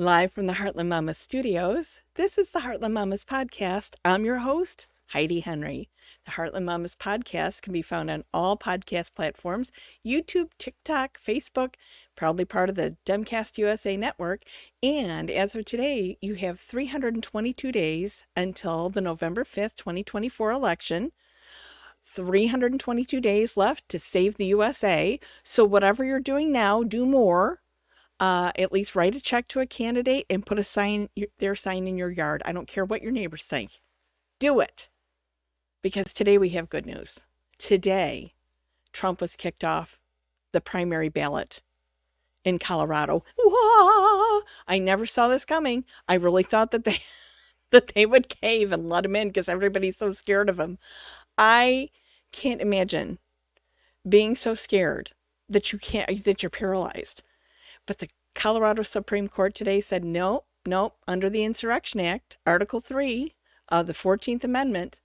Live from the Heartland Mamas studios, this is the Heartland Mamas podcast. I'm your host, Heidi Henry. The Heartland Mamas podcast can be found on all podcast platforms, YouTube, TikTok, Facebook, proudly part of the Demcast USA network. And as of today, you have 322 days until the November 5th, 2024 election. 322 days left to save the USA. So whatever you're doing now, do more. At least write a check to a candidate and put their sign in your yard. I don't care what your neighbors think. Do it. Because today we have good news. Today, Trump was kicked off the primary ballot in Colorado. Wah! I never saw this coming. I really thought that they would cave and let him in because everybody's so scared of him. I can't imagine being so scared that you're paralyzed. But the Colorado Supreme Court today said, no, under the Insurrection Act, Article 3 of the 14th Amendment,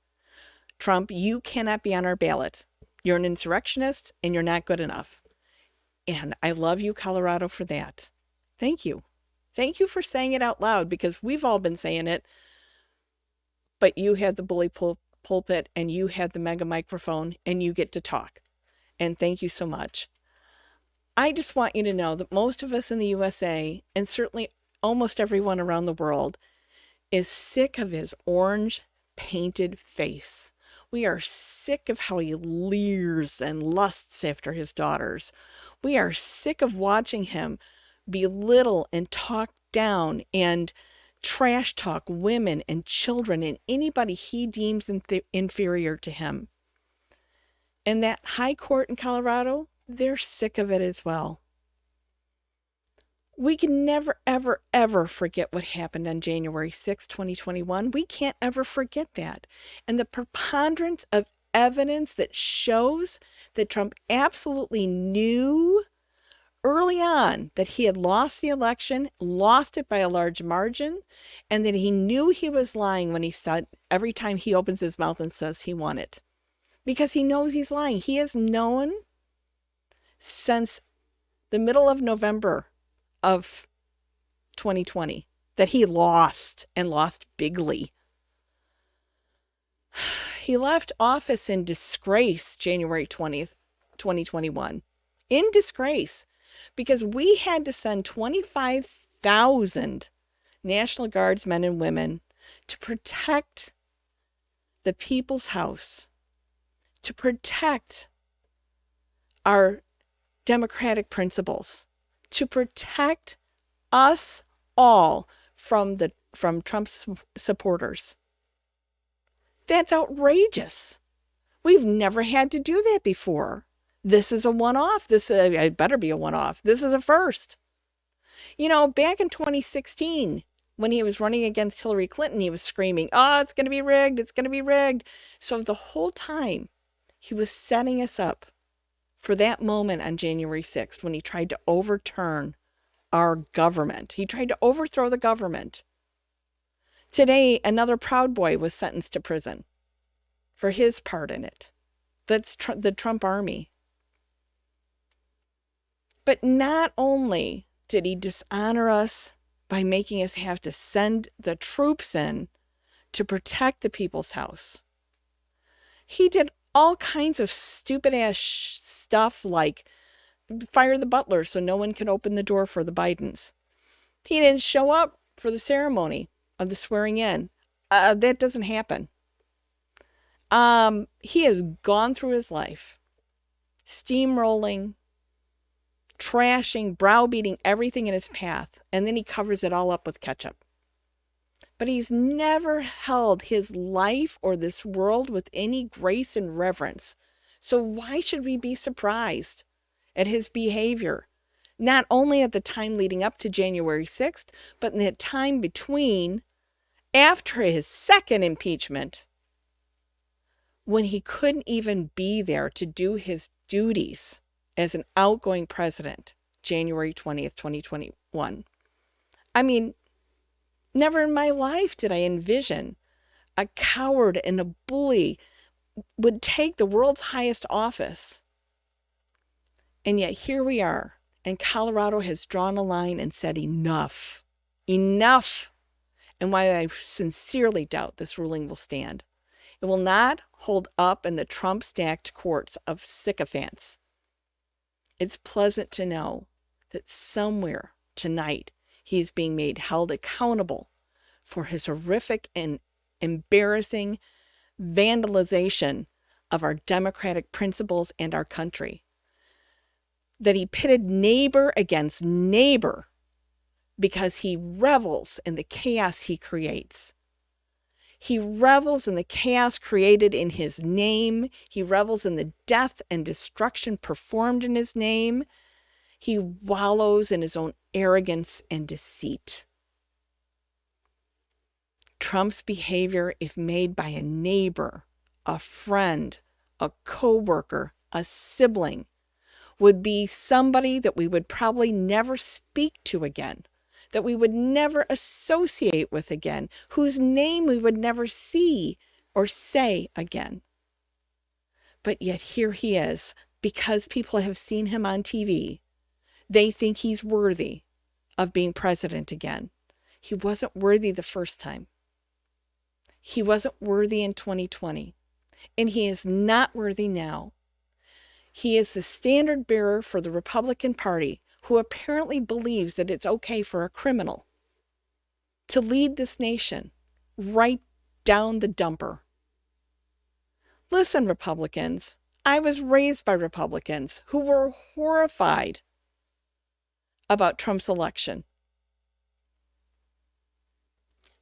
Trump, you cannot be on our ballot. You're an insurrectionist and you're not good enough. And I love you, Colorado, for that. Thank you. Thank you for saying it out loud because we've all been saying it. But you had the bully pulpit and you had the mega microphone and you get to talk. And thank you so much. I just want you to know that most of us in the USA, and certainly almost everyone around the world, is sick of his orange painted face. We are sick of how he leers and lusts after his daughters. We are sick of watching him belittle and talk down and trash talk women and children and anybody he deems inferior to him. And that high court in Colorado, they're sick of it as well. We can never, ever, ever forget what happened on January 6, 2021. We can't ever forget that. And the preponderance of evidence that shows that Trump absolutely knew early on that he had lost the election, lost it by a large margin, and that he knew he was lying when he said every time he opens his mouth and says he won it. Because he knows he's lying. He has known since the middle of November of 2020 that he lost and lost bigly. He left office in disgrace January 20th, 2021. In disgrace because we had to send 25,000 National Guards men and women to protect the people's house, to protect our democratic principles, to protect us all from Trump's supporters. That's outrageous. We've never had to do that before. This is a one-off. It better be a one-off. This is a first. You know, back in 2016, when he was running against Hillary Clinton, he was screaming, "Oh, it's going to be rigged. It's going to be rigged." So the whole time, he was setting us up for that moment on January 6th when he tried to overturn our government. He tried to overthrow the government. Today, another Proud Boy was sentenced to prison for his part in it. That's the Trump army. But not only did he dishonor us by making us have to send the troops in to protect the people's house, he did all kinds of stupid-ass stuff like fire the butler so no one can open the door for the Bidens. He didn't show up for the ceremony of the swearing in. That doesn't happen. He has gone through his life steamrolling, trashing, browbeating everything in his path, and then he covers it all up with ketchup. But he's never held his life or this world with any grace and reverence. So why should we be surprised at his behavior? Not only at the time leading up to January 6th, but in the time between, after his second impeachment, when he couldn't even be there to do his duties as an outgoing president, January 20th, 2021. I mean, never in my life did I envision a coward and a bully would take the world's highest office. And yet here we are, and Colorado has drawn a line and said enough. Enough. And why I sincerely doubt this ruling will stand. It will not hold up in the Trump-stacked courts of sycophants. It's pleasant to know that somewhere tonight he is being made held accountable for his horrific and embarrassing vandalization of our democratic principles and our country. That he pitted neighbor against neighbor because he revels in the chaos he creates. He revels in the chaos created in his name. He revels in the death and destruction performed in his name. He wallows in his own arrogance and deceit. Trump's behavior, if made by a neighbor, a friend, a coworker, a sibling, would be somebody that we would probably never speak to again, that we would never associate with again, whose name we would never see or say again. But yet here he is, because people have seen him on TV. They think he's worthy of being president again. He wasn't worthy the first time. He wasn't worthy in 2020, and he is not worthy now. He is the standard bearer for the Republican Party, who apparently believes that it's okay for a criminal to lead this nation right down the dumper. Listen, Republicans, I was raised by Republicans who were horrified about Trump's election.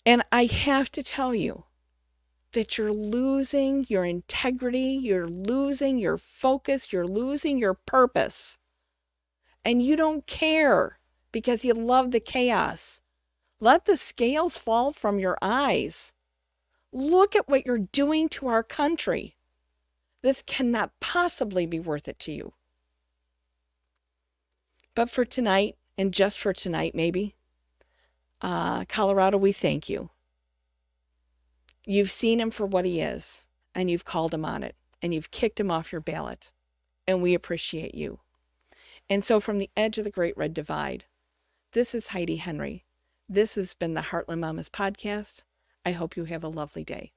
And I have to tell you that you're losing your integrity, you're losing your focus, you're losing your purpose. And you don't care because you love the chaos. Let the scales fall from your eyes. Look at what you're doing to our country. This cannot possibly be worth it to you. But for tonight, and just for tonight maybe, Colorado, we thank you. You've seen him for what he is, and you've called him on it, and you've kicked him off your ballot, and we appreciate you. And so from the edge of the Great Red Divide, this is Heidi Henry. This has been the Heartland Mamas podcast. I hope you have a lovely day.